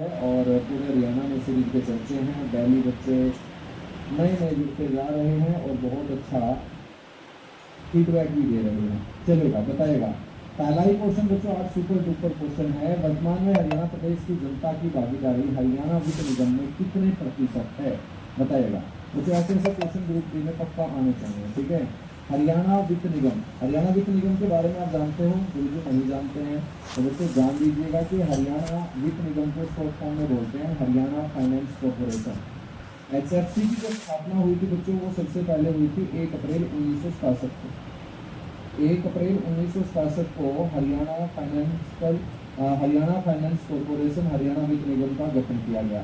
और पूरे हरियाणा में सीरीज के चर्चे हैं। डेली बच्चे नए नए जुड़ते जा रहे हैं और बहुत अच्छा फीडबैक भी दे रहे हैं। चलेगा, बताएगा। पहला ही क्वेश्चन बच्चों आज सुपर डुपर क्वेश्चन है। वर्तमान में हरियाणा प्रदेश की जनता की भागीदारी हरियाणा वित्त निगम में कितने प्रतिशत है, बताएगा बच्चों। ऐसे ऐसे क्वेश्चन ग्रुप डी में पक्का आने चाहिए, ठीक है। हरियाणा वित्त निगम के बारे में आप जानते हो, बिल्कुल नहीं जानते हैं तो बच्चों जान लीजिएगा कि हरियाणा वित्त निगम को शॉर्ट फॉर्म में बोलते हैं हरियाणा फाइनेंस कॉर्पोरेशन। HFC की जो स्थापना हुई थी बच्चों वो सबसे पहले हुई थी 1 अप्रैल 1967 को। 1 अप्रैल 1967 को हरियाणा फाइनेंस कॉर्पोरेशन हरियाणा वित्त निगम का गठन किया गया।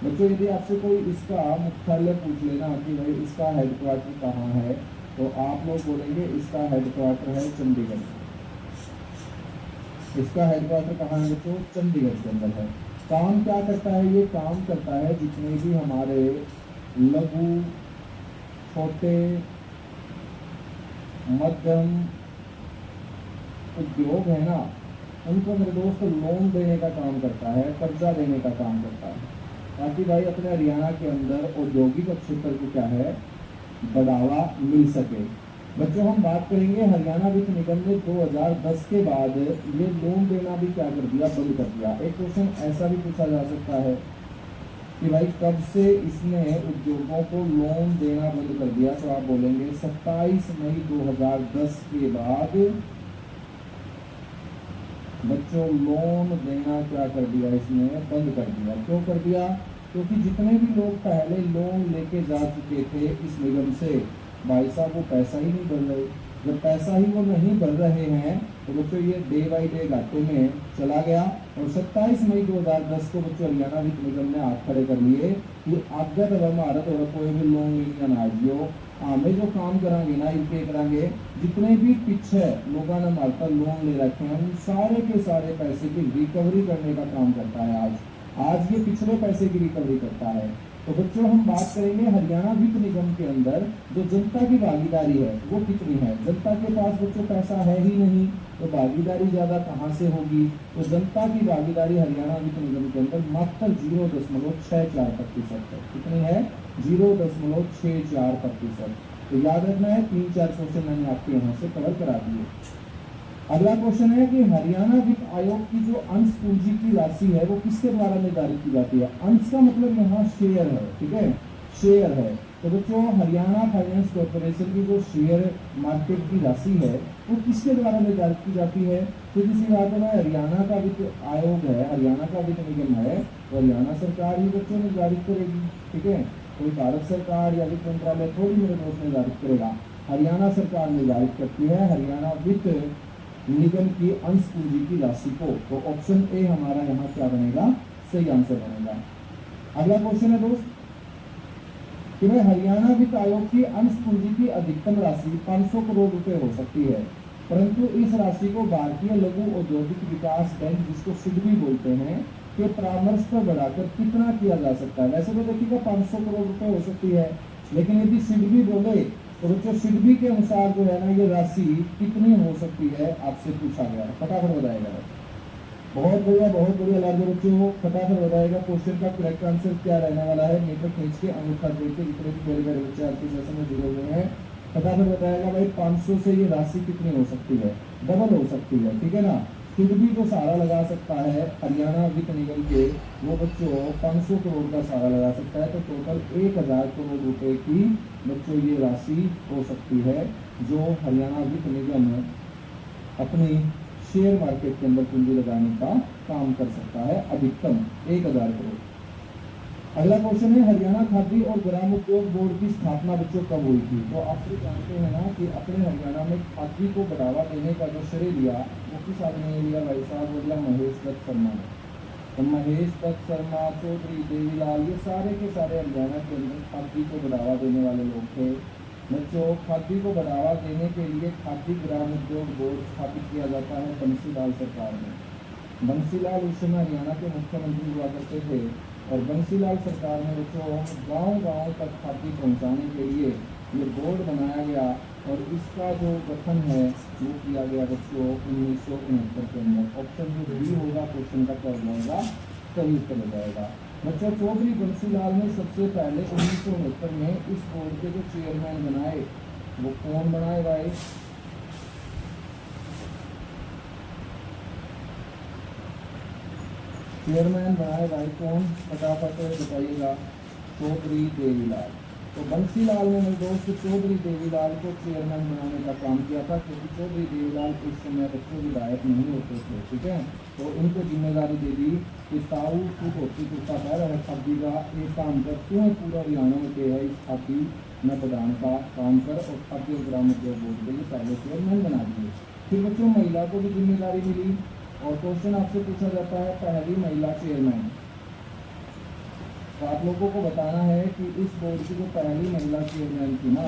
बच्चों यदि आपसे कोई इसका मुख्यालय पूछ लेना कि भाई इसका हेडक्वार्टर कहाँ है, तो आप लोग बोलेंगे इसका हेडक्वार्टर है चंडीगढ़। इसका हेडक्वार्टर कहाँ है बच्चों? चंडीगढ़ के अंदर है। काम क्या करता है ये? काम करता है जितने भी हमारे लघु, छोटे, मध्यम उद्योग है ना, उनको मेरे दोस्त लोन देने का काम करता है, कर्जा देने का काम करता है, ताकि भाई अपने हरियाणा के अंदर औद्योगिक क्षेत्र को क्या है, बढ़ावा मिल सके। बच्चों हम बात करेंगे हरियाणा वित्त निगम ने 2010 के बाद ये लोन देना भी क्या कर दिया, बंद कर दिया। एक क्वेश्चन ऐसा भी पूछा जा सकता है कि भाई कब से इसने उद्योगों को लोन देना बंद कर दिया, तो आप बोलेंगे 27 मई 2010 के बाद बच्चों लोन देना क्या कर दिया, इसने बंद कर दिया। क्यों कर दिया? क्योंकि जितने भी लोग पहले लोन लेके जा चुके थे इस निगम से, भाई साहब वो पैसा ही नहीं भर रहे। जब पैसा ही वो नहीं भर रहे हैं तो बच्चों ये डे बाई डे घाटे में चला गया। और 27 मई 2010 को बच्चों हरियाणा वित्त निगम ने हाथ खड़े कर लिए कि आगे तो भारत और कोई भी लोन नहीं ना दियो, हमें जो काम करांगे ना इनके करांगे। जितने भी पीछे लोगों ने हमारे पर लोन ले रखे हैं उन सारे के सारे पैसे की रिकवरी करने का काम करता है। आज ये पिछले पैसे की रिकवरी करता है। तो बच्चों हम बात करेंगे हरियाणा वित्त निगम के अंदर जो जनता की भागीदारी है वो कितनी है। जनता के पास बच्चों पैसा है ही नहीं तो भागीदारी ज्यादा कहाँ से होगी। तो जनता की भागीदारी हरियाणा वित्त निगम के अंदर मात्र 0.64% है। कितनी है? 0.64%। तो याद रखना है, 3-4 क्वेश्चन मैंने आपके यहाँ से कवर करा दिए। अगला क्वेश्चन है कि हरियाणा वित्त आयोग की जो अंश पूंजी की राशि है वो किसके द्वारा निर्धारित की जाती है। अंश का मतलब यहाँ शेयर है, ठीक है, शेयर है। तो बच्चों हरियाणा फाइनेंस कॉर्पोरेशन की जो शेयर मार्केट की राशि है वो किसके द्वारा निर्धारित की जाती है। तो किसी बात में हरियाणा का वित्त आयोग है, हरियाणा का वित्त निगम है, तो हरियाणा सरकार ही बच्चों निर्धारित करेगी, ठीक है। कोई भारत सरकार या वित्त मंत्रालय थोड़ी मेरे दोस्त निर्धारित करेगा, हरियाणा सरकार निर्धारित करती है हरियाणा वित्त निगम की अंश पूंजी की राशि को। तो ऑप्शन ए हमारा यहाँ क्या बनेगा, सही आंसर बनेगा। अगला क्वेश्चन है दोस्त कि भाई हरियाणा वित्त आयोग की अंश पूंजी की अधिकतम राशि 500 करोड़ रुपए हो सकती है, परंतु इस राशि को भारतीय लघु औद्योगिक विकास बैंक जिसको सिडबी बोलते हैं के परामर्श पर बढ़ाकर कितना किया जा सकता है। वैसे तो देखिएगा 500 करोड़ रुपए हो सकती है, लेकिन यदि सिडबी बोले तो बच्चों सिडबी के अनुसार जो है ना ये राशि कितनी हो सकती है आपसे पूछा गया है। फटाफट बताएगा। बहुत बढ़िया लागे बच्चों, फटाफट बताएगा। क्वेश्चन का करेक्ट आंसर क्या रहने वाला है, मीटर खींच के अंगूठा देख के जितने भी मेरे बच्चे आज के सेशन में जुड़े हुए हैं फटाफट बताएगा भाई 500 से ये राशि कितनी हो सकती है, डबल हो सकती है, ठीक है ना। सिडबी जो सहारा लगा सकता है हरियाणा वित्त निगम के वो बच्चों 500 करोड़ का सहारा लगा सकता है। तो टोटल 1000 करोड़ रुपए की बच्चों ये राशि हो सकती है जो हरियाणा वित्त निगम अपनी शेयर मार्केट के अंदर पूंजी लगाने का काम कर सकता है, अधिकतम 1000 करोड़। अगला क्वेश्चन है हरियाणा खादी और ग्राम उद्योग बोर्ड की स्थापना बच्चों कब हुई थी। तो आप भी जानते हैं ना कि अपने हरियाणा में खादी को बढ़ावा देने का जो श्रेय लिया वो किस आदमी ने लिया, भाई साहब हो गया महेश दत्त शर्मा ने। तो महेश दत्त शर्मा, चौधरी देवीलाल, ये सारे के सारे हरियाणा के अंदर खादी को बढ़ावा देने वाले लोग थे। बच्चों खादी को बढ़ावा देने के लिए खादी ग्राम उद्योग बोर्ड स्थापित किया जाता है बंसीलाल सरकार में। बंसीलाल उस समय हरियाणा के मुख्यमंत्री हुआ करते थे और बंसीलाल सरकार ने बच्चों गांव-गांव तक खादी पहुंचाने के लिए ये बोर्ड बनाया गया और इसका जो गठन है वो किया गया बच्चों 1969 के अंदर। ऑप्शन जो बी होगा क्वेश्चन का क्या हो जाएगा, सही उत्तर हो जाएगा। बच्चों, चौधरी बंसीलाल ने सबसे पहले 1969 में इस बोर्ड के जो चेयरमैन बनाए वो कौन बनाए भाई? चेयरमैन बनाए भाई कौन? फटाफट बताइएगा। चौधरी देवीलाल। तो बंसीलाल ने मेरे दोस्त चौधरी देवीलाल को चेयरमैन बनाने का काम किया था, क्योंकि चौधरी देवीलाल उस समय बच्चों विधायक नहीं होते थे, ठीक है। तो इनको जिम्मेदारी दे दी कि ताऊ तू धोती कुर्ता पह रहा है खादी का, एक काम कर, तू पूरा हरियाणा में के है इस खादी न प्रदान का काम कर और खादी और ग्राम उद्योग बोर्ड के लिए पहले चेयरमैन बना दिए। फिर बच्चों महिला को भी जिम्मेदारी मिली और क्वेश्चन आपसे पूछा जाता है पहली महिला चेयरमैन। तो आप लोगों को बताना है कि इस बोर्ड की जो पहली महिला चेयरमैन थी ना,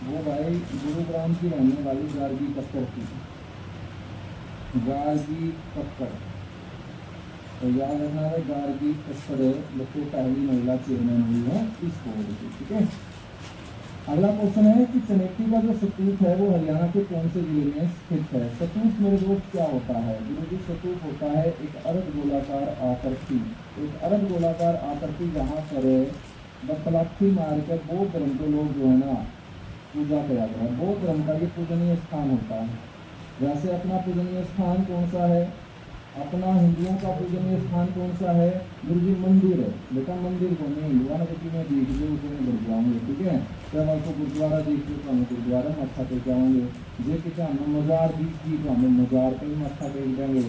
वो भाई गुरुग्राम की रहने वाली गार्गी कक्कड़ थी। गार्गी कक्कड़, तो याद रखना है गार्गी कक्कड़ बच्चों पहली महिला चेयरमैन हुई है इस बोर्ड की, ठीक है। अगला क्वेश्चन है कि चनेटी का जो सतूत है वो हरियाणा के कौन से जिले में स्थित है? सतूत मेरे दोस्त क्या होता है? गुरुजी, सतूत होता है एक अर्ध गोलाकार आकृति, एक अर्ध गोलाकार आकृति जहाँ पर बतलाखी मार कर बौद्ध धर्म के लोग जो है ना पूजा किया गया है। बौद्ध धर्म का ये पूजनीय स्थान होता है। जैसे अपना पूजनीय स्थान कौन सा है? अपना हिंदुओं का पूजनीय स्थान कौन सा है? गुरुजी मंदिर है। बेटा मंदिर को नहीं हिंदुआ ना किसी में देख लो उसे बढ़ जाओगे, ठीक है। जब आपको गुरुद्वारा देख लो तो हमें गुरुद्वारा मत्था टेक जाओगे, जे कि हमें मजार दिख गई तो हमें मजार पर ही मत्था टेक देंगे।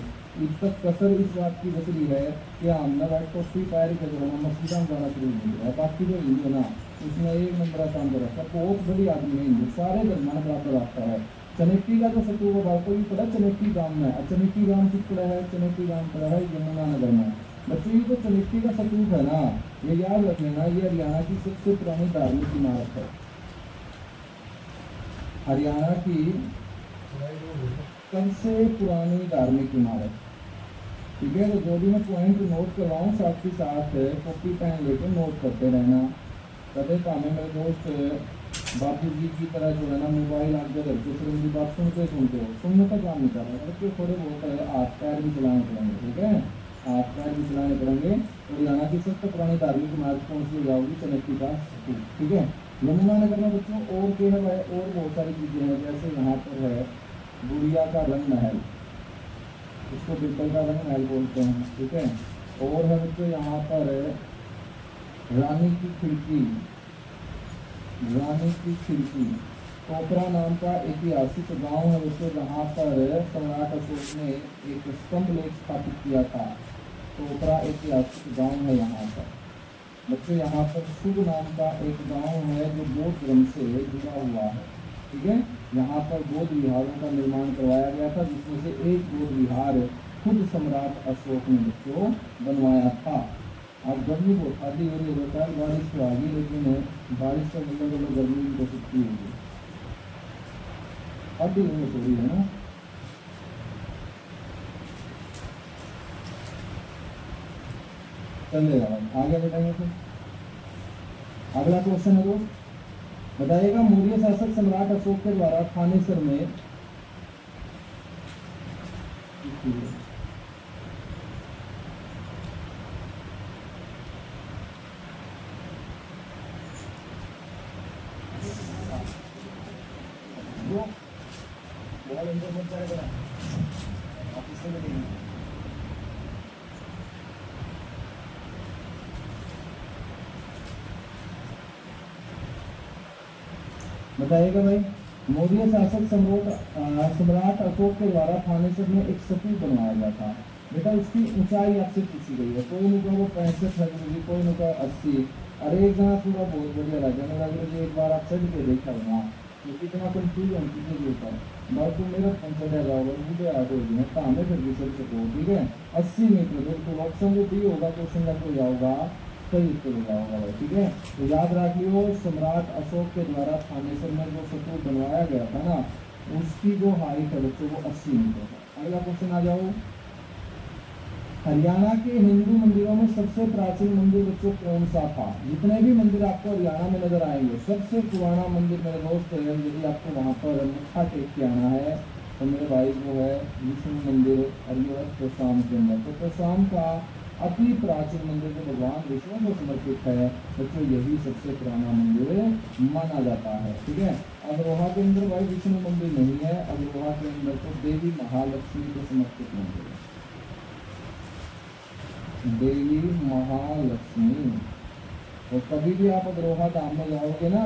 इस तक कसर इस बात की बच रही है कि हमने भाई टोपी पैर के जो है मस्जिद में जाना शुरू नहीं है। बाकी जो हिंदू ना उसमें एक नंबर काम कर रखा है, बहुत बड़ी आदमी है हिंदू, सारे धर्म बराबर आता है। चनेटी का जो सतूत है को भी पड़ा चनेटी गांव में, चनेटी गांव किस पड़ा है? चनेटी गांव पड़ा है यमुनानगर में। बच्चों ये जो चनेटी का सतूत है ना, ये याद रख लेना, ये हरियाणा की सबसे पुरानी धार्मिक इमारत है। हरियाणा की सबसे पुरानी धार्मिक इमारत, ठीक है। तो जो भी मैं पॉइंट नोट करवाऊँ साथ ही साथ कॉपी पेन लेकर नोट करते रहना। कभी हमें मेरे दोस्त बापू जी की तरह जो है ना मोबाइल आगे रखते फिर उनकी बात सुनते हो, सुनने का काम नहीं कर रहे, बच्चे थोड़े बहुत हाथ पैर भी चलाने पड़ेंगे, ठीक है, हाथ पैर भी चलाने पड़ेंगे। और हरियाणा की सबसे पुरानी धार्मिक इमारत कौन सी जाओगी? चनेटी का सतूत, ठीक है। यमुनानगर में बच्चों और क्या है भाई? और बहुत सारी चीज़ें हैं, जैसे यहाँ पर है गुड़िया का रंग महल, इसको पीपल का रंग महल बोलते हैं, ठीक है। और है बच्चों यहाँ पर रानी की खिड़की, रानी की खिड़की कोपरा नाम का ऐतिहासिक गांव है बच्चों, जहाँ पर सम्राट अशोक ने एक स्तंभ लेख स्थापित किया था। कोपरा ऐतिहासिक गांव है यहाँ पर बच्चों। यहाँ पर शुभ नाम का एक गांव है जो बौद्ध धर्म से जुड़ा हुआ है, ठीक है। यहाँ पर बौद्ध विहारों का निर्माण करवाया गया था, जिसमें से एक बौद्ध विहार खुद सम्राट अशोक ने बच्चों बनवाया था। आज गर्मी बहुत आदि हो रही होता है, बारिश तो आ गई, लेकिन बारिश का मतलब गर्मी भी हो सकती होगी, आदि हो थोड़ी है ना। चलेगा भाई, आगे बताएंगे फिर। अगला क्वेश्चन है दोस्त, बताइएगा मौर्य शासक सम्राट अशोक के द्वारा थानेसर में बताइएगा भाई, मौर्य शासक सम्राट अशोक के द्वारा थानेसर में एक स्तूप बनवाया गया था। बेटा उसकी ऊंचाई आपसे पूछी गई है, कोई नहीं कहो 65 है, कोई नहीं कहो 80। अरे एक जहाँ पूरा बहुत बढ़िया लगे मुझे, एक बार आप चढ़ के देखा होगा तो कितना कंफ्यूजन किसी के ऊपर बार तुम मेरा फोन चढ़ा जाओगे, मुझे याद हो गई तो हमें फिर भी चल सको, ठीक है। 80 मीटर बिल्कुल ऑप्शन जो दी होगा क्वेश्चन का कोई जाओगा सही उत्तर हो जाओगा भाई, ठीक है। तो याद रख लियो, सम्राट अशोक के द्वारा थानेसर में जो स्तूप बनवाया गया था ना, उसकी जो हाइट है बच्चों वो 80 मीटर है। अगला क्वेश्चन आ जाओ, हरियाणा के हिंदू मंदिरों में सबसे प्राचीन मंदिर बच्चों कौन सा था? जितने भी मंदिर आपको हरियाणा में नजर आएंगे, सबसे पुराना मंदिर मेरे दोस्त है, यदि आपको वहाँ पर मत्था टेक के आना है तो मेरे भाई वो है विष्णु मंदिर हरिहर प्रशाम के अंदर। तो प्रशाम का अति प्राचीन मंदिर जो भगवान विष्णु को समर्पित है बच्चों, यही सबसे पुराना मंदिर माना जाता है। ठीक है, अग्रोहा के अंदर भाई विष्णु मंदिर नहीं है, अग्रोहा के अंदर तो देवी महालक्ष्मी को समर्पित मंदिर है, देवी महालक्ष्मी। और कभी भी आप अग्रोहा धाम में जाओगे ना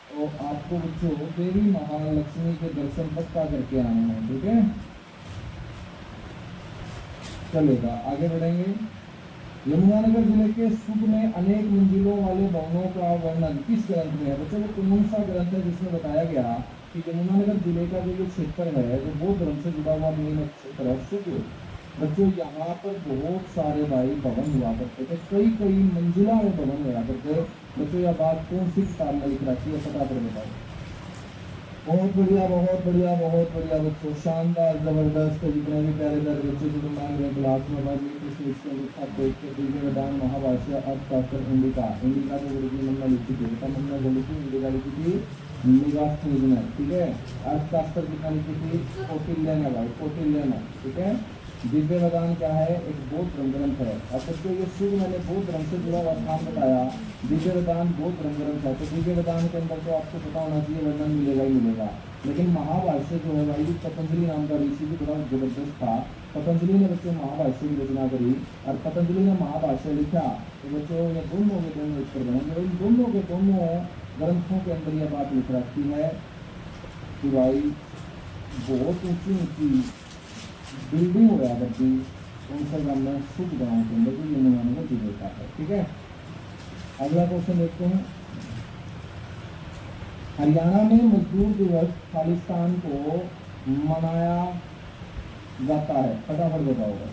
तो आपको बच्चों देवी महालक्ष्मी के दर्शन पक्का करके आने हैं। ठीक है, चलेगा, आगे बढ़ेंगे। यमुनानगर जिले के सुख में अनेक मंजिलों वाले भवनों का वर्णन किस ग्रंथ में है बच्चों? वो कौन सा ग्रंथ है जिसमें बताया गया कि यमुनानगर जिले का जो क्षेत्र है जो बौद्ध धर्म से जुड़ा हुआ मेन क्षेत्र है सुख। बच्चों यहाँ पर बहुत सारे भाई भवन हुआ करते थे, कई कई मंजिला में भवन हुआ करते। बच्चों यह बात कौन सी किताब में लिख रखी है फटाफट बताओ। बहुत बढ़िया बहुत बढ़िया बहुत बढ़िया बच्चों, शानदार जबरदस्त। जितने भी प्यारे प्यारे बच्चे जो मान रहे क्लास में भाई वेदांत महाभाष्य अर्थशास्त्र इंडिका इंडिका जो गुरुजी मन्ना लिखी थी मन्ना जो लिखी इंडिका लिखी थी निवास ने। ठीक है, अर्थशास्त्र कितना लिखी थी? कौटिल्य ने भाई, कौटिल्य ने। ठीक है, दिव्य वेदान क्या है? एक बौद्ध धर्म ग्रंथ है। और बच्चों ये शुरू मैंने बौद्ध धर्म से जुड़ा हुआ स्थान बताया, दिव्य वेदान बौद्ध धर्म ग्रंथ है। तो दिव्य वेदान के अंदर तो आपको पता होना चाहिए वर्णन मिलेगा ही मिलेगा। लेकिन महाभाष्य जो है भाई पतंजलि नाम का ऋषि भी बड़ा जबरदस्त था। पतंजलि ने बच्चों महाभाष्य की रचना करी और पतंजलि ने महाभाष्य लिखा। तो बच्चों ये दोनों के दोनों उत्तर बनेंगे। इन दोनों के दोनों ग्रंथों के अंदर यह बात लिख रखी है कि भाई बहुत ऊंची ऊंची बिल्डिंग हुआ करती उनसे में शुद्ध गाँव के अंदर जो यमुनानगर जिले का है। ठीक है, अगला क्वेश्चन देखते हैं। हरियाणा में मजदूर दिवस खालिस्तान को मनाया जाता है, फटाफट बताओगे।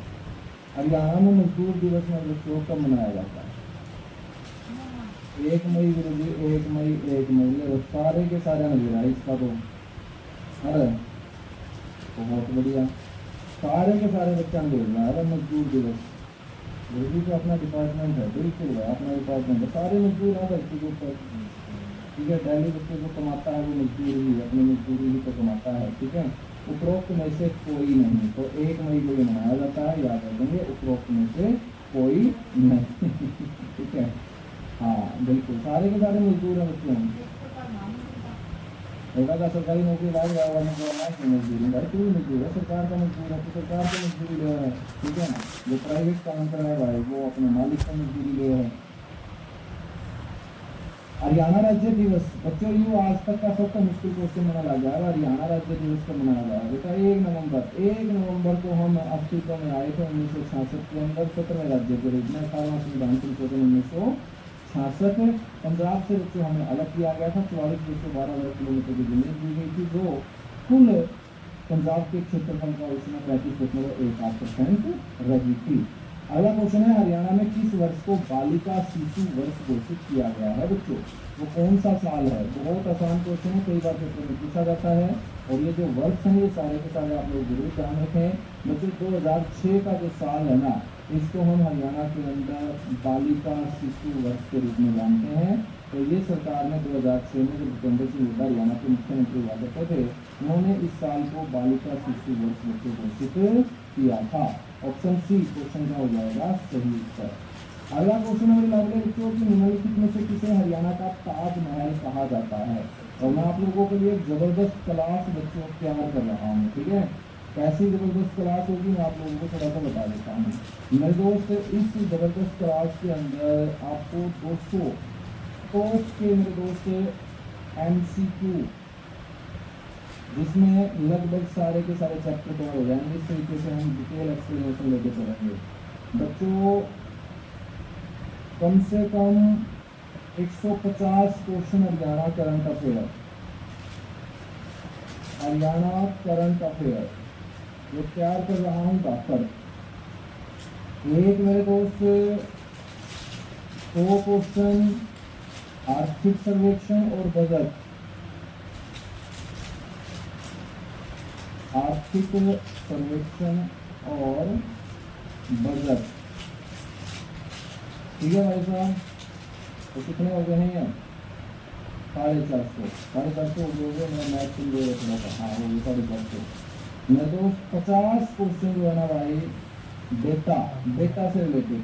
हरियाणा में मजदूर दिवस में बच्चों कब मनाया जाता है? 1 मई गुरुजी, 1 मई 1 मई। सारे के सारे नजर आए इसका तो। अरे बहुत बढ़िया, सारे के सारे बच्चा बोल रहा है मजदूर दिवस। गुरुजी का अपना डिपार्टमेंट है, बिल्कुल है अपना डिपार्टमेंट है। सारे मजदूर हैं धरती के ऊपर। ठीक है, डेली बच्चे जो कमाता है वो मजदूर ही, अपनी मजदूरी ही तो कमाता है। ठीक है, उपरोक्त में से कोई नहीं। तो 1 मई को ये मनाया जाता है, याद रखेंगे, उपरोक्त में से कोई नहीं। ठीक है, हाँ बिल्कुल, सारे के सारे मजदूर हैं बच्चों। बेटा का सरकारी नौकरी लाग रहा है मजदूरी भाई, कोई मजदूर है, सरकार का मजदूर है तो सरकार का मजदूरी ले रहा है। ठीक है, जो प्राइवेट काम कर रहा है भाई वो अपने मालिक का मजदूरी ले रहा है। हरियाणा राज्य दिवस बच्चों यू आज तक का सबसे मुश्किल क्वेश्चन मना लग जाएगा। हरियाणा राज्य दिवस को मनाया जाएगा बेटा 1 नवंबर को हम अस्तित्व में आए थे 1966 के अंदर 17वें राज्य के रूप में। 18वां संविधान संशोधन 1966 पंजाब से बच्चों हमें अलग किया गया था। 44,212 किलोमीटर की जमीन दी गई थी जो कुल पंजाब के क्षेत्रफल का उसमें 35.18% रही थी। अगला क्वेश्चन है, हरियाणा में किस वर्ष को बालिका शिशु वर्ष घोषित किया गया है बच्चों? वो कौन सा साल है? बहुत आसान क्वेश्चन है, कई बार पेपर में पूछा जाता है। और ये जो वर्ष हैं ये सारे के सारे आप लोग जरूर ध्यान रखें बच्चों। 2006 का जो साल है ना, इसको हम हरियाणा के अंदर बालिका शिशु वर्ष के रूप में जानते हैं। तो ये सरकार ने 2006 में जब भूपेंद्र सिंह हुड्डा हरियाणा के मुख्यमंत्री हुआ करते थे, उन्होंने इस साल को बालिका शिशु वर्ष घोषित किया था। ऑप्शन सी क्वेश्चन का हो जाएगा सही उत्तर। अगला क्वेश्चन हमारे लागले बच्चों की निम्नलिखित में से किसे हरियाणा का ताजमहल कहा जाता है? और मैं आप लोगों के लिए जबरदस्त क्लास बच्चों तैयार कर रहा हूँ। ठीक है, कैसी जबरदस्त क्लास होगी मैं आप लोगों को थोड़ा सा बता देता हूँ मेरे दोस्त। इस जबरदस्त क्लास के अंदर आपको 200 पोस्ट के मेरे दोस्त MCQ जिसमें लगभग सारे के सारे चैप्टर कवर हो जाएंगे। इस तरीके से हम डिटेल एक्सप्लेनेशन लेके चलेंगे बच्चों। कम से कम 150 question Haryana current affair, Haryana current affair ये तैयार कर रहा हूँ डॉक्टर। एक मेरे दोस्त 2 क्वेश्चन आर्थिक सर्वेक्षण और बजट, आर्थिक सर्वेक्षण और बजट। ठीक है भाई साहब, तो कितने हो गए हैं? 450 हो गए। मेरा मैथ सुन रहे थोड़ा सा, हाँ हो गए 450। मैं तो 50 क्वेश्चन जो है ना भाई डेटा, डेटा से रिलेटेड,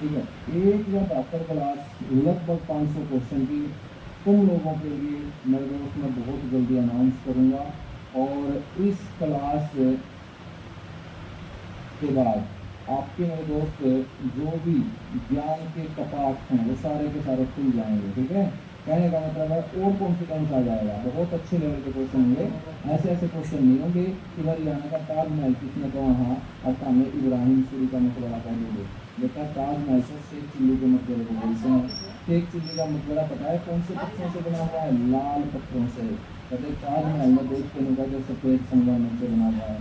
ठीक है। एक या 72 क्लास लगभग 500 क्वेश्चन की तुम लोगों के लिए मेरे दोस्त मैं बहुत जल्दी अनाउंस करूंगा। और इस क्लास के बाद आपके मेरे दोस्त जो भी ज्ञान के कपाट हैं वो सारे के सारे खुल जाएंगे, ठीक है। कहने का मतलब है और कॉन्फिडेंस आ जाएगा, बहुत अच्छे लेवल के क्वेश्चन होंगे। ऐसे ऐसे क्वेश्चन नहीं होंगे कि हरियाणा का ताजमहल किसने कहा, हाँ और सामने इब्राहिम सूरी का मकबरा कह दोगे। बेटा ताजमहल से शेख चिल्ली के मकबरे को बोलते हैं। शेख चिल्ली का मकबरा पता है कौन से पत्थरों से बना हुआ है? लाल पत्थरों से। कहते ताजमहल में देखते नहीं जो सफेद संगमरमर से बना हुआ है,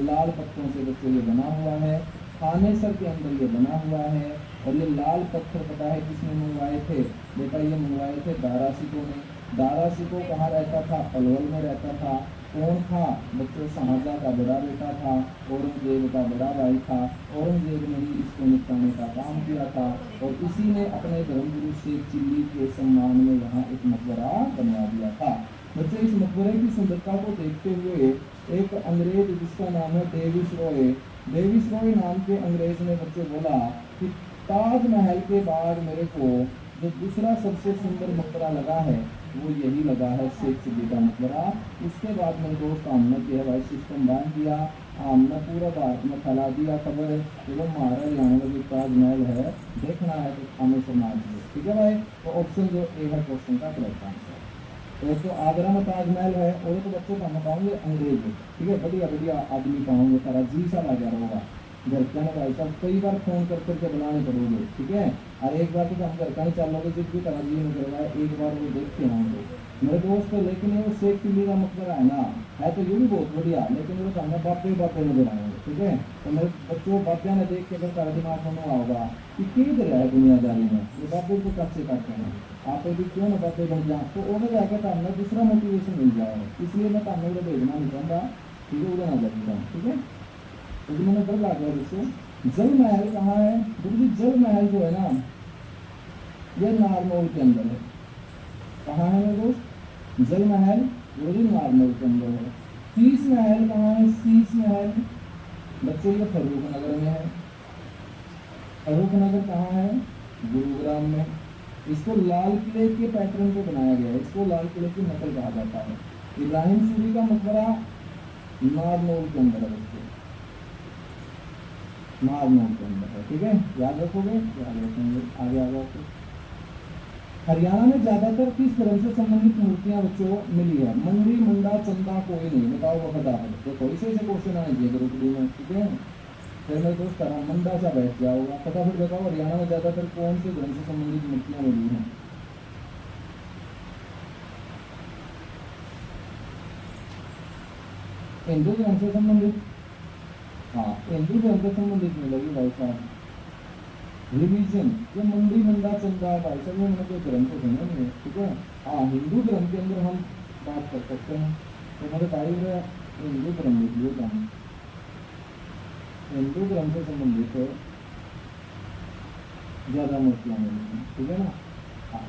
लाल पत्थरों से बच्चों ये बना हुआ है। थानेसर के अंदर ये बना हुआ है। और ये लाल पत्थर पता है किसने मंगवाए थे? बेटा ये मंगवाए थे दारा सिकों ने। दारा सिको कहाँ रहता था? पलवल में रहता था। कौन था बच्चों? शाहजहां का बड़ा बेटा था, औरंगजेब का बड़ा भाई था। औरंगजेब ने ही इसको निपटाने का काम किया था और इसी ने अपने धर्मगुरु शेख चिल्ली के सम्मान में यहाँ एक मकबरा बनवा दिया था। बच्चों इस मकबरे की सुंदरता को देखते हुए एक अंग्रेज जिसका नाम है डेविस रॉय, डेविस रॉय नाम के अंग्रेज ने बच्चों बोला कि ताजमहल के बाद मेरे को जो दूसरा सबसे सुंदर मकबरा लगा है वो यही लगा है, शेख चिल्ली का मकबरा। उसके बाद मेरे दोस्त हमने किया भाई सिस्टम बांध दिया, हमने पूरा भारत में फैला दिया खबर कि वो हमारा हरियाणा में जो ताजमहल है देखना है तो हमें सुना दिए, ठीक है भाई। तो ऑप्शन जो ए है क्वेश्चन का करेक्ट आंसर। तो आगरा में ताजमहल है और तो बच्चों का हम पाऊंगे अंग्रेज, ठीक है, बढ़िया बढ़िया आदमी पाऊंगे, तारा जी सा आ जा रहा होगा। घर का ना भाई साहब कई बार फोन कर करके बुलाने पड़ोगे, ठीक है। और एक बार तो हम घर का नहीं चलोगे जिस भी तरह जी नहीं करवा एक बार वो देखते होंगे मेरे दोस्त। लेकिन वो शेख चिल्ली का मकबरा है ना, है तो ये भी बहुत बढ़िया, लेकिन वो सामने बापे बापे नजर आएंगे, ठीक है। तो मेरे बच्चों बापिया ने देख के अगर तारा दिमाग में होगा कि किधर है दुनियादारी में, ये बापे को कच्चे करते हैं आप भी क्यों ना बातें बन जाए तो उन्हें जाकर हमें दूसरा मोटिवेशन मिल जाएगा। इसलिए मैं हमें उन्हें भेजना नहीं चाहता, ठीक है, उधर ना लगेगा, ठीक है। तो मैंने डर लग गया दोस्तों। जल महल कहाँ है? देखिए जल महल जो है ना ये नारनौल के अंदर है। कहाँ है मेरे दोस्त? जल महल वो भी नारनौल के अंदर है। शीश महल कहाँ है? शीश महल बच्चों ये फरूख नगर में है। फरूख नगर कहाँ है? गुरुग्राम में। इसको लाल किले के पैटर्न पे बनाया गया है, इसको लाल किले की नकल कहा जाता है। इब्राहिम सूरी का मकबरा नारनौल के अंदर है, नारनौल के अंदर है, ठीक है, याद रखोगे, याद रखेंगे। आगे आगे तो हरियाणा में ज्यादातर किस धर्म से संबंधित मूर्तियां बच्चों मिली है? मंडी, मुंडा, चंदा, कोई नहीं, बताओ वफादार है। तो कोई से क्वेश्चन आने चाहिए ग्रुप डी में, ठीक है। फिर मेरे दोस्त तरह मंडा सा बैठ गया होगा, फटाफट बताओ हरियाणा में ज्यादातर कौन से धर्म से संबंधित मूर्तियां मिली हैं? हिंदू धर्म से संबंधित, हाँ हिंदू धर्म से संबंधित मिलेगी भाई साहब। रिलीजन ये मंडी, मंडा, चंदा भाई साहब ये मैंने कोई धर्म को सुना नहीं है, ठीक है। हाँ हिंदू धर्म के अंदर हम बात कर सकते हैं। तो मेरे भाई हिंदू धर्म लिख लियो काम, हिंदू धर्म से संबंधित है ज्यादा मूर्तियां मिली हैं, ठीक है ना। हाँ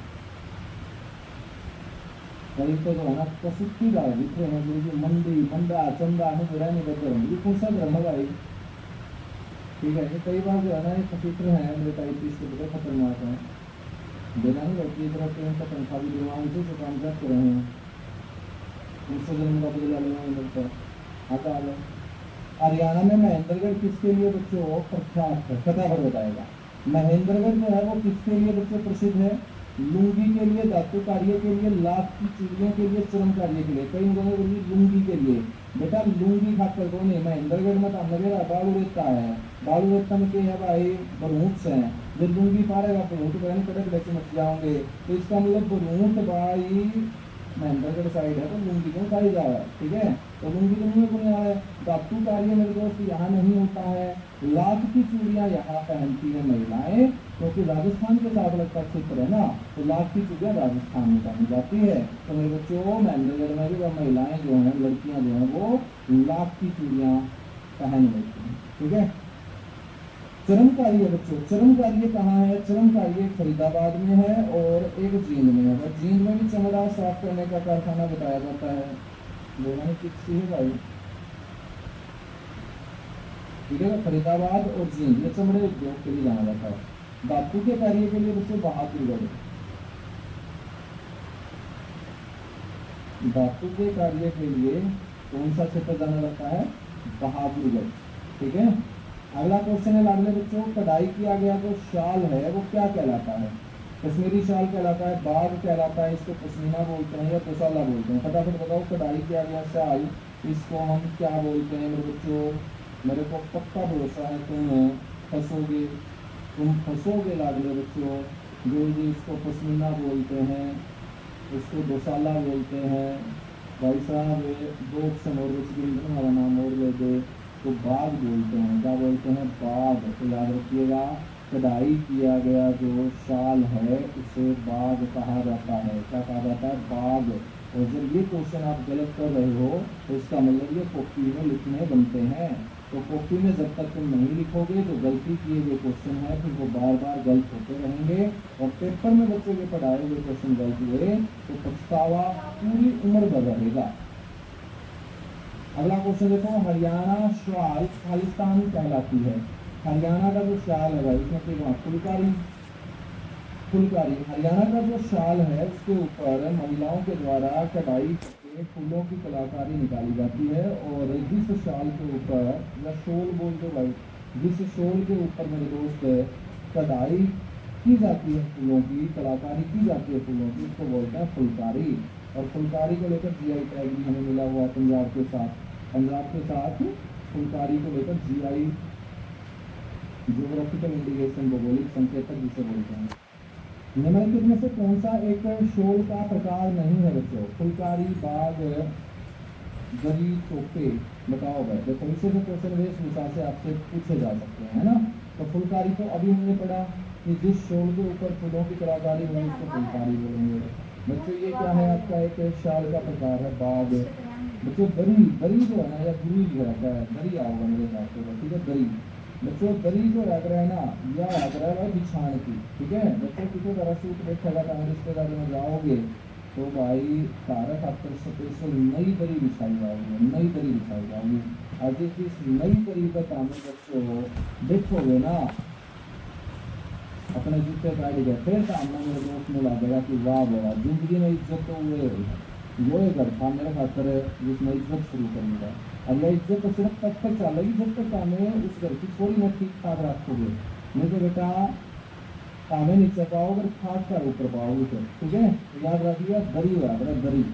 कहीं तो जो है ना प्रसिद्धि का दिख रहे हैं जो मंडी, मंडा, चंदा है जो रहने का धर्म, ये कौन सा धर्म है भाई? ठीक है, कई बार जो है ना ये चित्र है मेरे टाइप इसके बड़े खतरनाक है, देना नहीं लगती इस तरह के तनख्वाह भी दिलवाने से काम कर रहे हैं, उनसे जन्म का बदला लेना मिलता है। आता है हरियाणा में महेंद्रगढ़ किसके लिए बच्चों प्रख्यात है? फटाफट बताएगा। महेंद्रगढ़ जो है वो किसके लिए बच्चों प्रसिद्ध है? लुंगी के लिए, धातु कार्य के लिए, लाख की चूड़ियों के लिए, चरम कार्य के लिए। कई लोगों के लिए लुंगी के लिए। बेटा लुंगी खाकर कौन है? महेंद्रगढ़ में तो मेरा बालू रेता है, बालू रेता में क्या है भाई? बरूट है। जब लुंगी पारेगा बरूट बहन कड़क लेके मच जाओगे, तो इसका मतलब बरूट भाई महेंद्रगढ़ साइड है तो लुंगी क्यों खाई जा रहा है, ठीक है। तो लुंगी तो नहीं बुनिया है। धातु कार्य मेरे दोस्त यहाँ नहीं होता है। लाख की चूड़ियाँ यहाँ पहनती है महिलाएं, क्योंकि राजस्थान के साथ लगता क्षेत्र है ना, तो लाख की चूड़ियाँ राजस्थान में पहनी जाती है। तो मेरे बच्चों महेंद्रगढ़ में भी महिलाएं जो है, लड़कियां जो है वो लाख की चूड़ियाँ पहन लेती हैं, ठीक है। चरम कार्य बच्चों, चरम कार्य कहाँ है? चरम कार्य फरीदाबाद में है और एक जींद में है। और जींद में भी चमड़ा साफ करने का कारखाना बताया जाता है। दोनों किसी है भाई? ठीक है। फरीदाबाद और जींद ये चमड़े उद्योग के लिए जाना जाता है। धातु के कार्य के लिए बच्चों बहादुरगढ़, धातु के कार्य के लिए कौन सा क्षेत्र जाना जाता है, बहादुरगढ़, ठीक है। अगला क्वेश्चन है लाडले बच्चों, कढ़ाई किया गया जो शाल है वो क्या कहलाता है, कश्मीरी शाल कहलाता है, बाग कहलाता है, इसको पश्मीना बोलते हैं या तोशाला बोलते हैं, फटाफट बताओ। कढ़ाई किया गया शाल इसको हम क्या बोलते हैं मेरे बच्चों, मेरे को पक्का भरोसा है तुम फंसोगे लाडले बच्चों। जो जी इसको पश्मीना बोलते हैं, इसको दोशाला बोलते हैं। भाई साहब दो ऑप्शन और हमारा नाम और ले दे तो बाग बोलते हैं, क्या बोलते हैं, बाग। तो याद रखिएगा कढ़ाई किया गया जो शाल है उसे बाग कहा जाता है, क्या कहा जाता है, बाग। और जब ये क्वेश्चन आप गलत कर रहे हो तो इसका मतलब ये कॉपी में लिखने बनते हैं। तो कॉपी में जब तक तुम नहीं लिखोगे तो गलती किए हुए क्वेश्चन है फिर वो बार बार गलत होते रहेंगे और पेपर में बच्चों के पढ़ाए हुए क्वेश्चन गलत हुए तो पछतावा पूरी उम्र भर रहेगा। अगला क्वेश्चन देखो, हरियाणा शाल खालिस्तान कहलाती है। हरियाणा का जो शाल है भाई इसमें फुलकारी, फुलकारी हरियाणा का जो शाल है उसके ऊपर महिलाओं के द्वारा कढ़ाई के फूलों की कलाकारी निकाली जाती है और जिस शाल के ऊपर या शोल बोल दो भाई, जिस शोल के ऊपर मेरे दोस्त कढ़ाई की जाती है फूलों की कलाकारी की जाती है फूलों की, उसको बोलते हैं फुलकारी। और फुलकारी को लेकर जीआई टैग भी हमें मिला हुआ पंजाब के साथ फुलकारी को लेकर जीआई ज्योग्राफिकल इंडिकेशन भौगोलिक संकेतक जिसे बोलते हैं। निम्नलिखित में से कौन सा एक शोल का प्रकार नहीं है बच्चों, फुलकारी, बाग, दरी, चोपे, बताओ भाई। देखो इसे जो क्वेश्चन वेशभूषा से आपसे पूछे जा सकते हैं, है ना। तो फुलकारी तो अभी हमने पढ़ा कि जिस शोल के ऊपर फूलों की कलाकारी हुई उसको फुलकारी बोलेंगे। बच्चों ये क्या है आपका एक शाल का प्रकार है बाग। बच्चों दरी, दरी जो है ना या गुरु जो रहता है दरी आओगे मेरे साथ, ठीक है। दरी बच्चों दरी जो लग रहा है ना या लग रहा है बिछाने की, ठीक है। बच्चों किसी तरह सूट देखा था रिश्तेदारी में जाओगे तो भाई सारा खातर स्पेशल नई दरी बिछाई जाओगे, नई दरी बिछाई जाओगी। आज इस नई दरी का सामने बच्चों देखोगे ना अपने जूते काट गए फिर सामने मेरे दोस्त में लगेगा कि वाह वाह जिंदगी में इज्जत तो हुए वो घर था मेरे खातर जिसमें इज्जत शुरू करूँगा। अब यह इज्जत तो सिर्फ तब तक चलेगी जब तक हमें उस घर की थोड़ी बहुत ठीक ठाक रखोगे, नहीं तो बेटा हमें नीचे पाओगे और खाट कर ऊपर पाओगे फिर, ठीक है। याद रखिएगा दरी हुआ बड़ा दरी।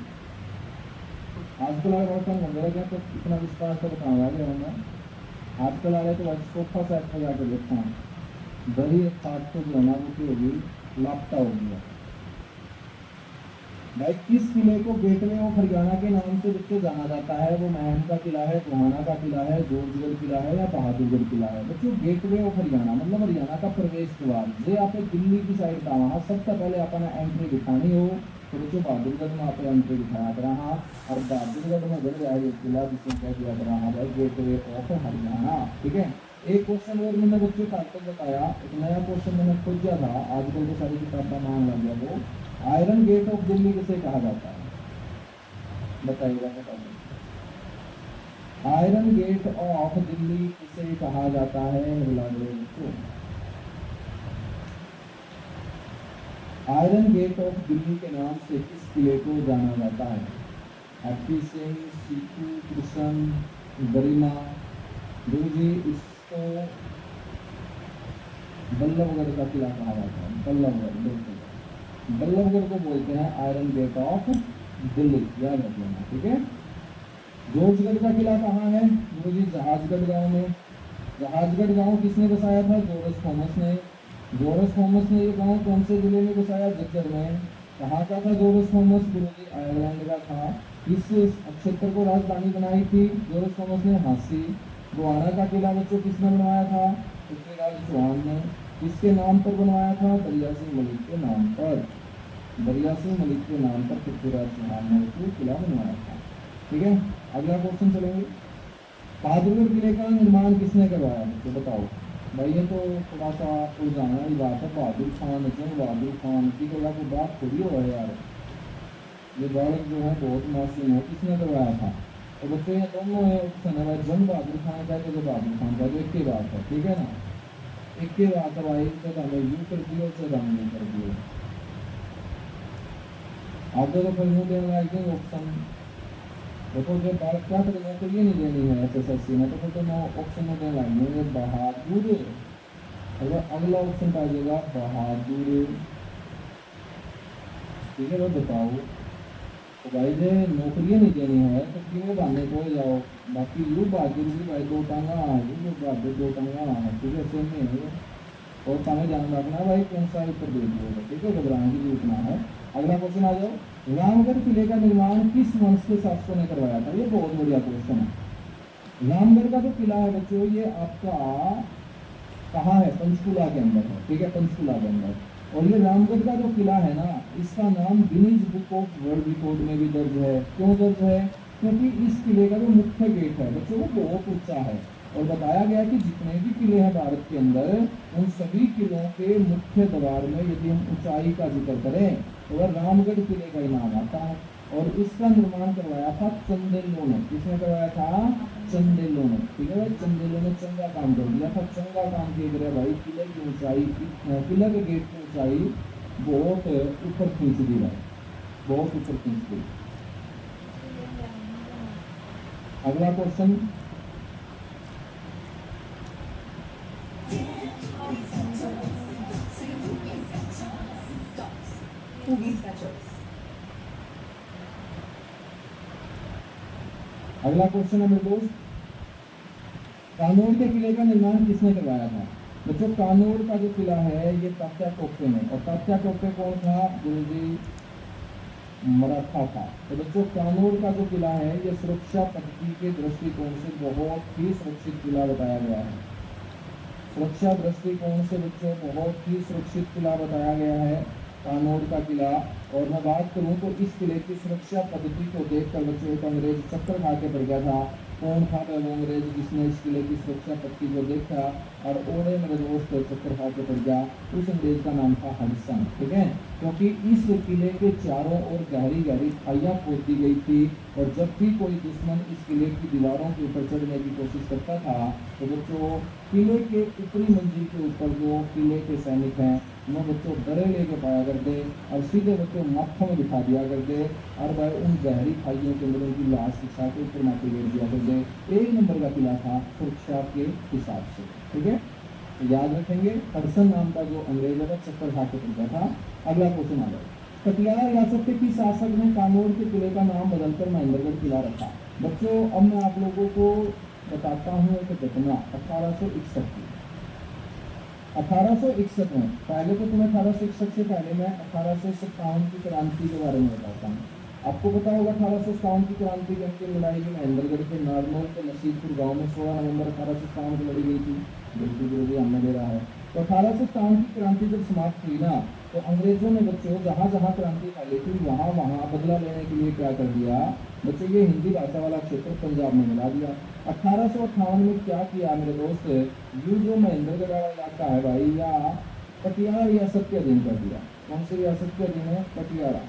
आजकल अगर और कम हो जाएगा तो इतना विस्तार से बताऊंगा मैं। आजकल आ रहे तो सोफा सेट पर जाकर देखता हूँ दरी खाट को जो है ना वो होगी लापता हो गया भाई। किस किले को गेटवे ऑफ हरियाणा के नाम से बच्चों जाना जाता है, वो महम का किला है, गोहाना का किला है, जोरगढ़ किला है या बहादुरगढ़ किला है। बच्चों गेटवे ऑफ हरियाणा मतलब हरियाणा का प्रवेश द्वार। जे आप दिल्ली की साइड का वहाँ सबसे पहले अपना एंट्री दिखानी हो तो बच्चों बहादुरगढ़ में आप एंट्री दिखाया कर रहा और बहादुरगढ़ में गढ़ है किला जिसमें क्या किया कर रहा भाई गेटवे ऑफ हरियाणा, ठीक है। एक क्वेश्चन और मैंने बच्चों का अंतर बताया, एक नया क्वेश्चन मैंने खोजा था, आजकल तो सारी किताबें मान लग गया। वो आयरन गेट ऑफ दिल्ली किसे कहा जाता है, बताइएगा। आयरन गेट ऑफ दिल्ली किसे कहा जाता है, आयरन गेट ऑफ दिल्ली के नाम से किस किले को जाना जाता है, हैप्पी सिंह, सीतू, कृष्ण, गरिमा, जी इसको बल्लभगढ़ का किला कहा जाता है। बल्लभगढ़, बिल्कुल बल्लभगढ़ को बोलते हैं आयरन गेट ऑफ दिल्ली, याद रख लेना, ठीक है। जोर्जगढ़ का किला कहाँ है, वो जी जहाजगढ़ गांव में। जहाजगढ़ गांव किसने बसाया था, जॉर्ज थॉमस ने। जॉर्ज थॉमस ने ये गांव कौन से जिले में बसाया, झज्जर में। कहाँ का था जॉर्ज थॉमस, गुरुजी आयरलैंड का था। इस क्षेत्र को राजधानी बनाई थी जॉर्ज थॉमस ने, हांसी। गोहाना का किला बच्चों किसने बनवाया था, पृथ्वीराज चौहान ने। किसके नाम पर बनवाया था, दरिया सिंह मलिक के नाम पर। दरिया सिंह मलिक के नाम पर पृथ्वीराज चौहान ने किला बनवाया था, ठीक है। अगला क्वेश्चन चलेंगे, बहादुरगढ़ किले का निर्माण किसने करवाया, तो बताओ भाई। ये तो थोड़ा सा उलझाने वाली बात है, बहादुर खान, जंग बहादुर खान की कोई बात थोड़ी हो है यार। ये बालक जो है बहुत मासूम है, किसने करवाया था, तो बच्चों ये दोनों ऑप्शन है भाई, जंग बहादुर खान का तो बहादुर खान का, जो एक ही बात है, ठीक है ना, एक ही बात है भाई, चाहे हमें यू कर दियो चाहे हम नहीं कर दियो। आगे तो फिर मुझे देंगे ऑप्शन, देखो जो बात क्या करेंगे तो ये नहीं देनी है एसएससी में, तो फिर तो मैं ऑप्शन में देना है बहादुर, अगर अगला ऑप्शन आ जाएगा बहादुर, ठीक है भाई बताओ। तो भाई जे नौकरियां नहीं देनी है तो क्यों बहाने को जाओ, बाकी यू बहादुर भी भाई दो टांगा यू बहादुर दो टांगा है, ठीक है सेम नहीं है। और हमें ध्यान रखना भाई कौन सा उत्तर दे दिएगा, ठीक है, घबराने की जरूरत ना है। अगला क्वेश्चन आ जाओ, रामगढ़ किले का निर्माण किस वंश के शासकों ने करवाया था, ये बहुत बढ़िया क्वेश्चन है। रामगढ़ का जो किला है बच्चों ये आपका कहाँ है, पंचकुला के अंदर है, ठीक है, पंचकुला के अंदर। और ये रामगढ़ का जो किला है ना, इसका नाम Guinness book of world record में भी दर्ज है। क्यों दर्ज है, क्योंकि इस किले का जो मुख्य गेट है बच्चों वो बहुत ऊंचा है, और बताया गया कि जितने भी किले हैं भारत के अंदर, उन सभी किलों के मुख्य द्वार में यदि हम ऊंचाई का जिक्र करें तो वह रामगढ़ किले का ही नाम आता है। और इसका निर्माण करवाया था चंदेलों ने, किसने करवाया था, चंदेलों ने, ठीक है भाई, चंदेलों ने चंगा काम कर दिया था, चंगा काम किया गया भाई, किले की ऊंचाई, किले के गेट की ऊंचाई बहुत ऊपर खींच दी भाई, बहुत ऊपर खींच दी। अगला क्वेश्चन, अगला क्वेश्चन है मेरे दोस्त, कानौड़ के किले का निर्माण किसने करवाया था। बच्चों कानौड़ का जो किला है ये तात्या टोपे ने, और तात्या टोपे कौन था, गुरुजी मराठा था। तो बच्चों कानौड़ का जो किला है ये सुरक्षा पद्धति के दृष्टिकोण से बहुत ही सुरक्षित किला बताया गया है, सुरक्षा दृष्टिकोण से बच्चों बहुत ही सुरक्षित किला बताया गया है कानौड़ का किला। और मैं बात करूं तो इस किले की सुरक्षा पद्धति को देखकर बच्चों एक अंग्रेज चक्कर खा के पड़ गया था। कौन था वो अंग्रेज जिसने इस किले की सुरक्षा पद्धति को देखा और ओढ़े मेरे दोस्त चक्कर खा के पड़ गया, उस अंग्रेज का नाम था हडसन, ठीक है, क्योंकि इस किले के चारों ओर गहरी गहरी खाइयां खोद दी गई थी, और जब भी कोई दुश्मन इस किले की दीवारों के ऊपर चढ़ने की कोशिश करता था तो बच्चों किले के ऊपरी मंजिल के ऊपर जो किले के सैनिक हैं वो बच्चों डरे लेके पाया करते और सीधे बच्चों माथों में बिठा दिया करते, और भाई उन गहरी खाइयों के अंदर उनकी लाश बिछा के ऊपर माथे गिर दिया करते। एक नंबर का किला था सुरक्षा के हिसाब से, ठीक है, तो याद रखेंगे हडसन नाम का जो अंग्रेज है चक्कर खा के पड़ था। अगला क्वेश्चन आ जाए, पटियाला रियासत के किस शासक ने कानौड़ के किले का नाम बदलकर महेंद्रगढ़ किला रखा। बच्चों अब मैं आप लोगों को बताता हूँ एक घटना 1861 की। 1861 में, पहले तो तुम्हें 1861 से पहले मैं 1857 की क्रांति के बारे में बताता हूँ। आपको पता होगा 1857 की क्रांति की अंतिम लड़ाई में महेंद्रगढ़ के नारनौल के नसीबपुर गांव में 16 नवंबर 1857 को लड़ी गई थी, बिल्कुल जो भी हमने दे रहा है। तो 1857 की क्रांति जब समाप्त हुई ना, तो अंग्रेजों ने बच्चों जहां जहां क्रांति फैली थी वहां वहां बदला लेने के लिए क्या कर दिया बच्चों, ये हिंदी भाषा वाला क्षेत्र पंजाब में मिला दिया। 1858 में क्या किया मेरे दोस्त, ये जो महेंद्रगढ़ वाला इलाका है भाई या पटियाला रियासत के अधीन कर दिया। कौन सी रियासत के अधीन है, पटियाला,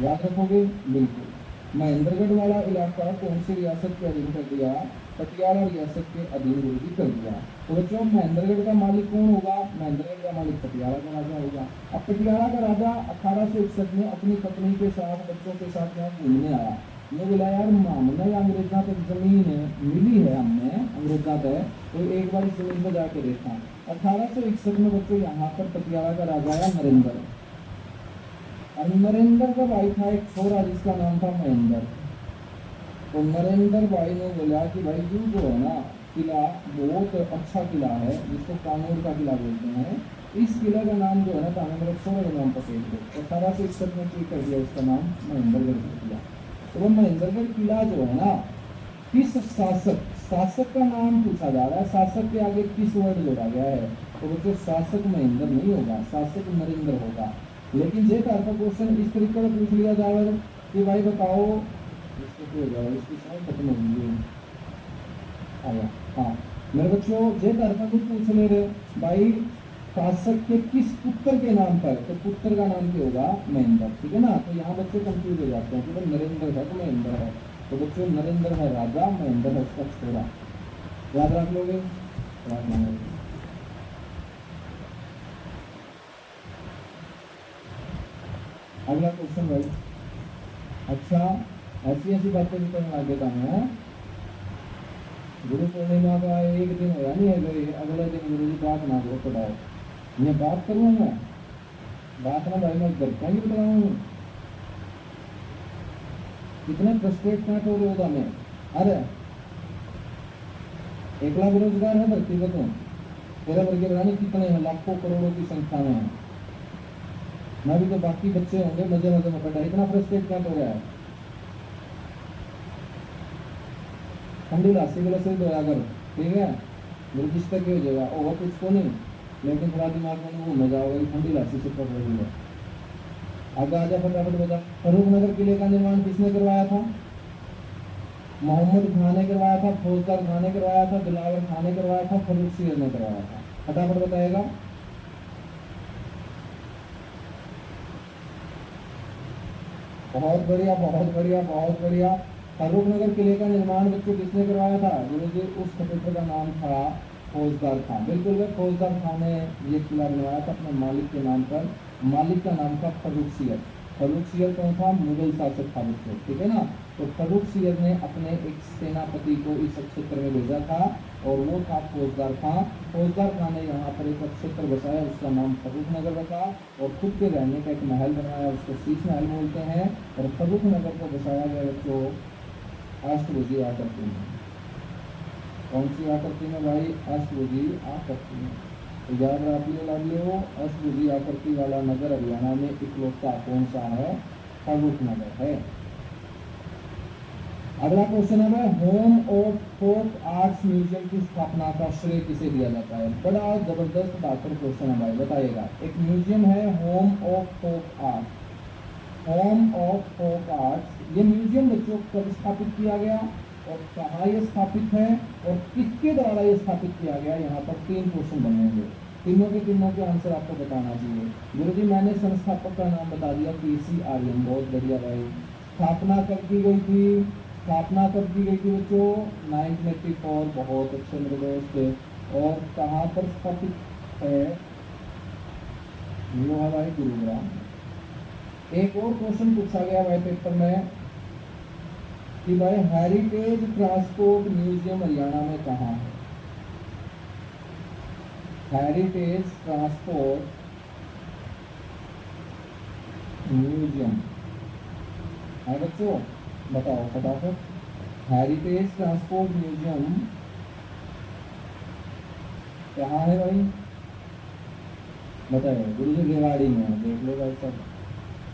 याद रखोगे बिल्कुल। महेंद्रगढ़ वाला इलाका कौन सी रियासत के अधीन कर दिया, पटियाला रियासत के अधीन विरोधी कर दिया। तो बच्चों महेंद्रगढ़ का मालिक कौन होगा, महेंद्रगढ़ का मालिक पटियाला का राजा होगा। अब पटियाला का राजा 1861 में अपनी पत्नी के साथ बच्चों के साथ यहाँ घूमने आया। ये बोला यार मामला अंग्रेजा तक जमीन मिली है हमने अंग्रेजा तक, तो एक बार इस जमीन पर जाके देखा। 1861 में बच्चों यहाँ पर पटियाला का राजा आया नरेंद्र, और नरेंद्र का भाई था एक छोरा जिसका नाम था महेंद्र। तो नरेंद्र भाई ने बोला कि भाई यू जो है ना किला बहुत अच्छा किला है जिसको कानौड़ का किला बोलते हैं, इस किला का नाम जो है ना ताने मेरे छोरे के नाम पर फेंक दो। 1861 में क्या कर दिया, इसका नाम महेंद्रगढ़ कर दिया। तो वो महेंद्रगढ़ किला जो है ना किस शासक का नाम पूछा जा रहा है, शासक के आगे किस वर्ड जोड़ा गया है, तो बच्चों शासक महेंद्र नहीं होगा, शासक नरेंद्र होगा। लेकिन जे का क्वेश्चन इस तरीके से पूछ लिया जाए कि भाई बताओ इसको क्या हो जाएगा, इसकी शायद खत्म होगी आया। हाँ मेरे बच्चों जे का कुछ पूछ ले रहे भाई शासक के किस पुत्र के नाम पर, तो पुत्र का नाम क्या होगा, महेंद्र, ठीक है ना। तो यहाँ बच्चे कंफ्यूज हो जाते हैं कि भाई नरेंद्र है तो महेंद्र है। तो बच्चों नरेंद्र है राजा, महेंद्र है उसका छोरा। याद रख लोगे, याद मांगोगे। अगला क्वेश्चन भाई। अच्छा, ऐसी ऐसी बातें भी करने लग देता है। गुरु पूर्णिमा का एक दिन होया नहीं है, गए अगले दिन गुरु जी बात ना करो पढ़ाओ। ये बात करूँ मैं, बात ना भाई मैं घर का ही बताऊँ। कितने फ्रस्ट्रेट कैट हो रहे होगा मैं। अरे एकला बेरोजगार है धरती पर, तो तेरा वर्ग रानी कितने हैं, लाखों करोड़ों की संख्या में है। मैं भी तो बाकी बच्चे होंगे मजे मजे में पढ़ा, इतना फ्रस्ट्रेट कैट हो रहा है। ठंडी लासी के लसे धोया कर, ठीक है, रजिस्टर तक हो जाएगा और कुछ को नहीं, लेकिन थोड़ा दिमाग में वो मजा होगा कि ठंडी लासी से पढ़ रही है। आगे आजा फटाफट बता। फरूख नगर किले का निर्माण किसने करवाया था? मोहम्मद खान ने करवाया था, फौजदार खान ने करवाया था, दिलावर खान ने करवाया था, फरूख सियर ने करवाया था। फटाफट बताएगा। बहुत बढ़िया, बहुत बढ़िया, बहुत बढ़िया। फरूख नगर किले का निर्माण बच्चों किसने करवाया था? गुरुजी उस खलीफे का नाम था फौजदार खान। बिल्कुल भाई, फौजदार खान ने ये किला बनवाया था अपने मालिक के नाम पर। मालिक का नाम था फरूख सियर। फरूख सियर कौन था? मुगल शासक था बच्चों, ठीक है ना। तो फरूख सियर ने अपने एक सेनापति को इस क्षेत्र में भेजा था और वो था फौजदार खान। फौजदार खान ने यहाँ पर एक क्षेत्र बसाया, उसका नाम फरूख नगर रखा और खुद के रहने का एक महल बनाया, उसको शीश महल बोलते हैं। और फरूख नगर को बसाया गया बच्चों अष्टभुजी आकृति में। कौन सी आकृति में भाई? अष्टभुजी आकृति में। तो याद रख लियो, अष्टभुजी आकृति वाला नगर हरियाणा में इकलौता कौन सा है? फरूख नगर है। अगला क्वेश्चन है, home of folk arts museum की स्थापना का श्रेय किसे दिया जाता है? बड़ा जबरदस्त बेहतर क्वेश्चन है भाई, बताइएगा। एक म्यूजियम है home of folk art. Home of folk arts, ये म्यूजियम बच्चों कब स्थापित किया गया और कहाँ ये स्थापित है और किसके द्वारा ये स्थापित किया गया? यहाँ पर 3 क्वेश्चन बनेंगे, तीनों के आंसर आपको बताना चाहिए। गुरुजी मैंने संस्थापक का नाम बता दिया, पीसी आर्यन। बहुत बढ़िया भाई। स्थापना कब की गई थी? स्थापना कब की गई थी बच्चों? 1984। बहुत अच्छे मेरे दोस्त। और कहाँ पर स्थापित है? ये है भाई गुरुग्राम। एक और क्वेश्चन पूछा गया भाई पेपर में कि भाई हेरिटेज ट्रांसपोर्ट म्यूजियम हरियाणा में कहाँ है? हेरिटेज ट्रांसपोर्ट म्यूजियम है बच्चों, बताओ फटाफट। हेरिटेज ट्रांसपोर्ट म्यूजियम कहाँ है भाई? बताइए। गुरुजी रेवाड़ी में है, देख लो भाई सब,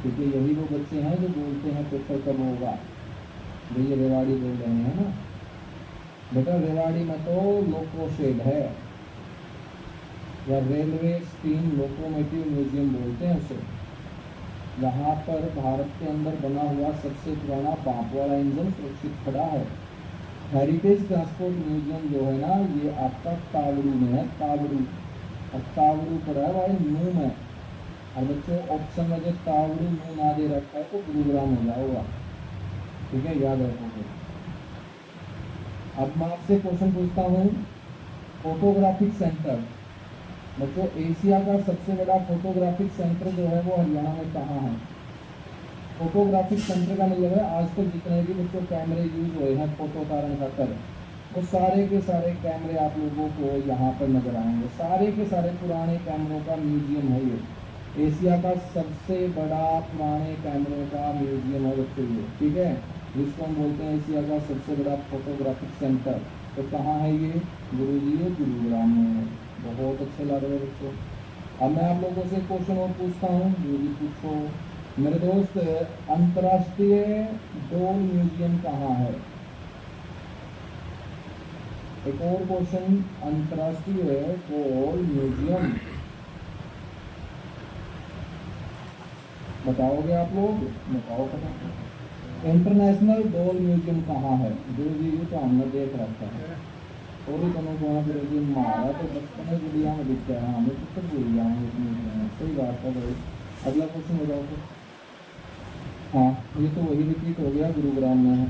क्योंकि यही वो बच्चे हैं जो बोलते हैं पेपर कब होगा। भैया रेवाड़ी बोल रहे हैं ना बेटा, रेवाड़ी में तो लोको शेड है या रेलवे स्टीम लोकोमोटिव म्यूजियम बोलते हैं उसे, जहाँ पर भारत के अंदर बना हुआ सबसे पुराना बाप वाला इंजन सुरक्षित खड़ा है। हेरिटेज ट्रांसपोर्ट म्यूजियम जो है ना, ये आपका तावड़ू में है, तावड़ू। और तावड़ू पड़ा है भाई नू में। और बच्चों ऑप्शन में जो तावड़ू नू ना दे रखा है तो गुरुग्राम हो जाएगा, ठीक है, याद रखोगे। अब मैं आपसे क्वेश्चन पूछता हूँ, फोटोग्राफिक सेंटर बच्चों, एशिया का सबसे बड़ा फोटोग्राफिक सेंटर जो है वो हरियाणा में कहाँ है? फोटोग्राफिक सेंटर का मतलब है आज तक जितने भी बच्चों कैमरे यूज हुए हैं फोटो कारण खातर, वो सारे के सारे कैमरे आप लोगों को यहाँ पर नजर आएंगे। सारे के सारे पुराने कैमरों का म्यूजियम है ये। एशिया का सबसे बड़ा पुराने कैमरों का म्यूजियम है बच्चों ये, ठीक है, जिसको हम बोलते हैं एशिया का सबसे बड़ा फोटोग्राफिक सेंटर। तो कहाँ है ये? गुरुजी ये गुरुग्राम में है। बहुत अच्छे लग रहे बच्चों। अब मैं आप लोगों से क्वेश्चन और पूछता हूँ, गुरुजी पूछो मेरे दोस्त। अंतर्राष्ट्रीय डोल म्यूजियम कहाँ है? एक और क्वेश्चन, अंतर्राष्ट्रीय डोल म्यूजियम बताओगे आप लोग? बताओ पता। इंटरनेशनल डोल म्यूजियम कहाँ है? गुरुजी ये तो हमने देख रखा है और गुरुजी मारा तो बचपन में गुड़िया में दिखता है, हमें तो सब भूल गया हूँ इस म्यूजियम में। सही बात है भाई। अगला क्वेश्चन बताओ तो। हाँ, ये तो वही रिपीट हो गया, गुरुग्राम में है।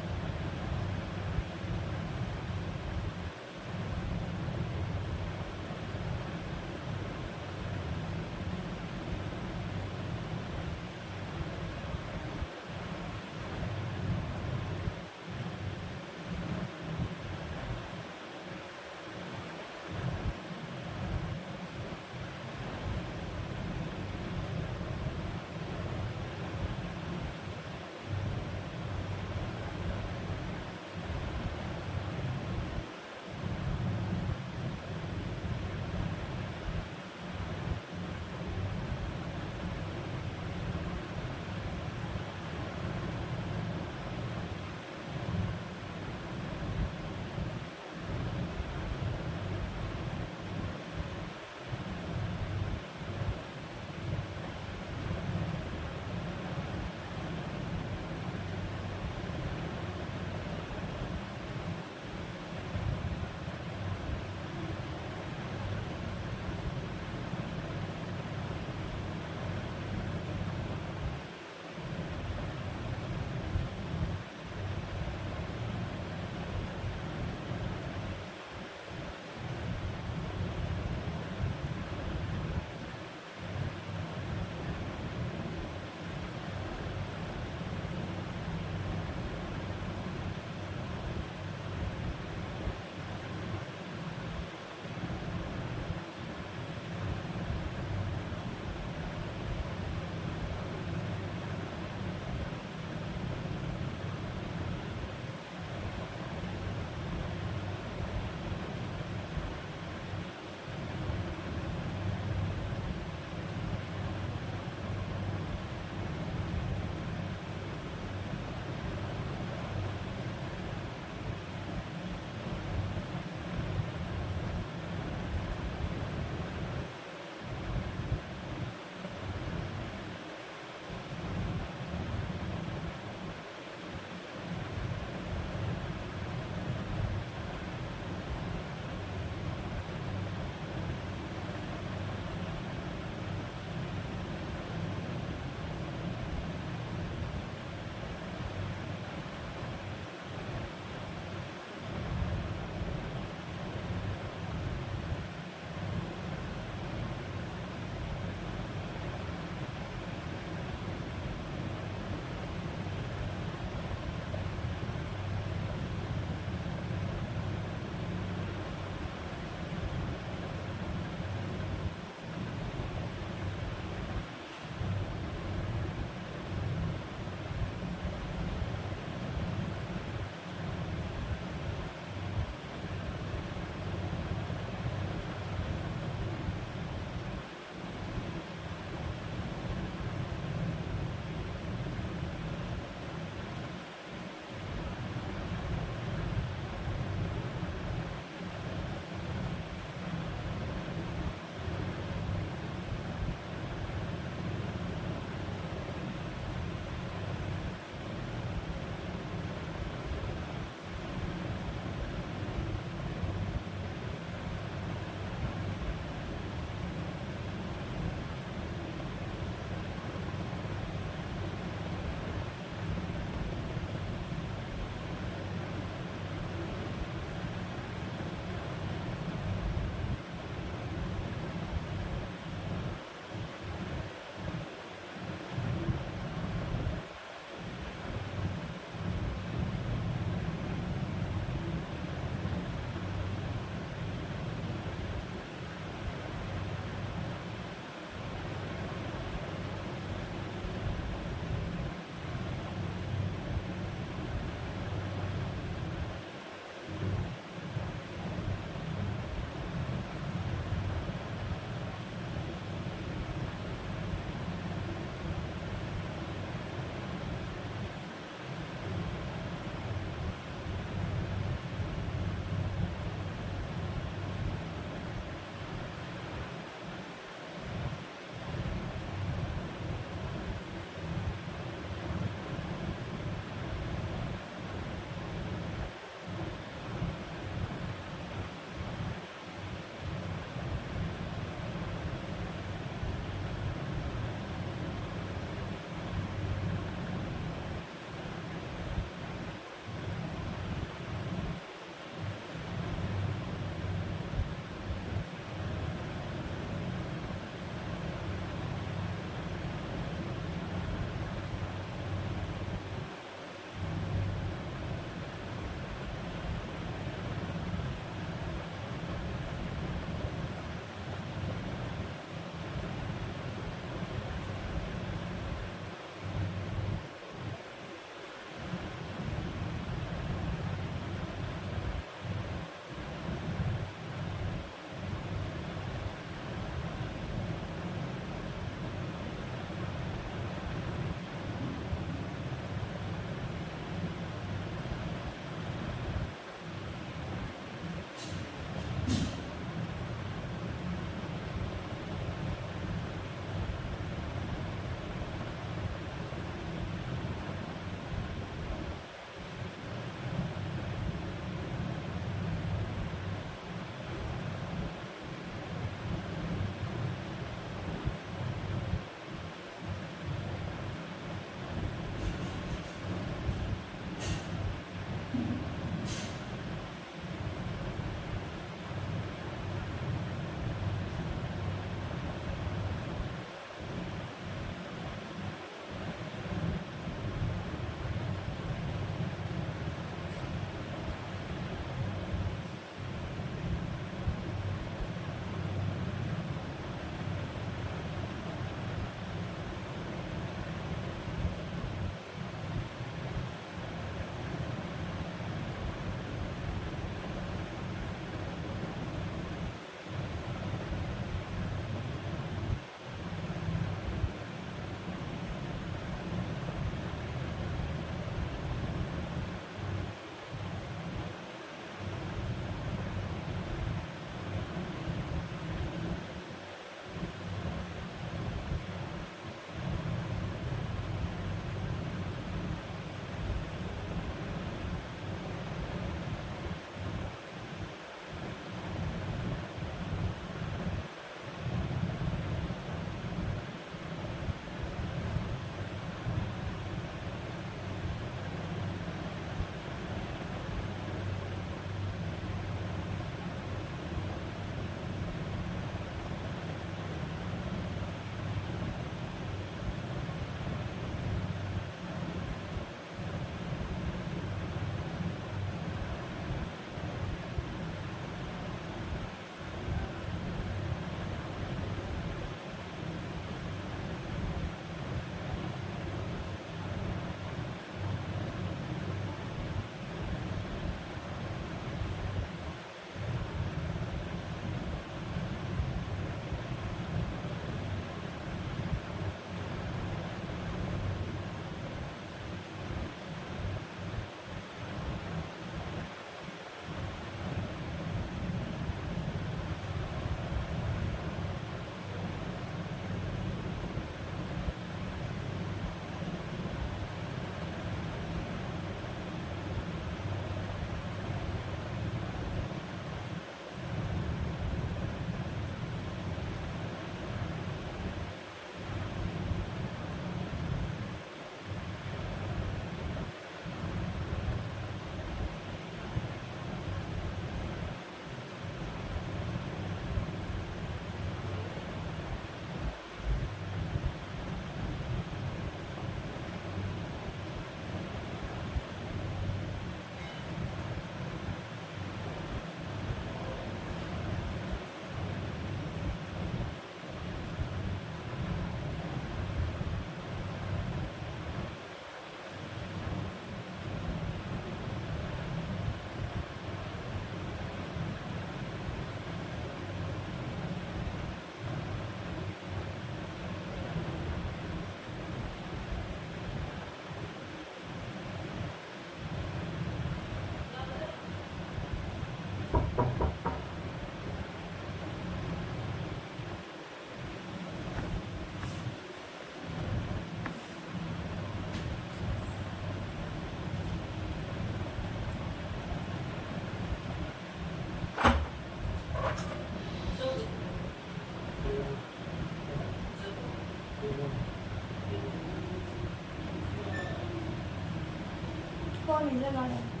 कौन है लगा रहा है?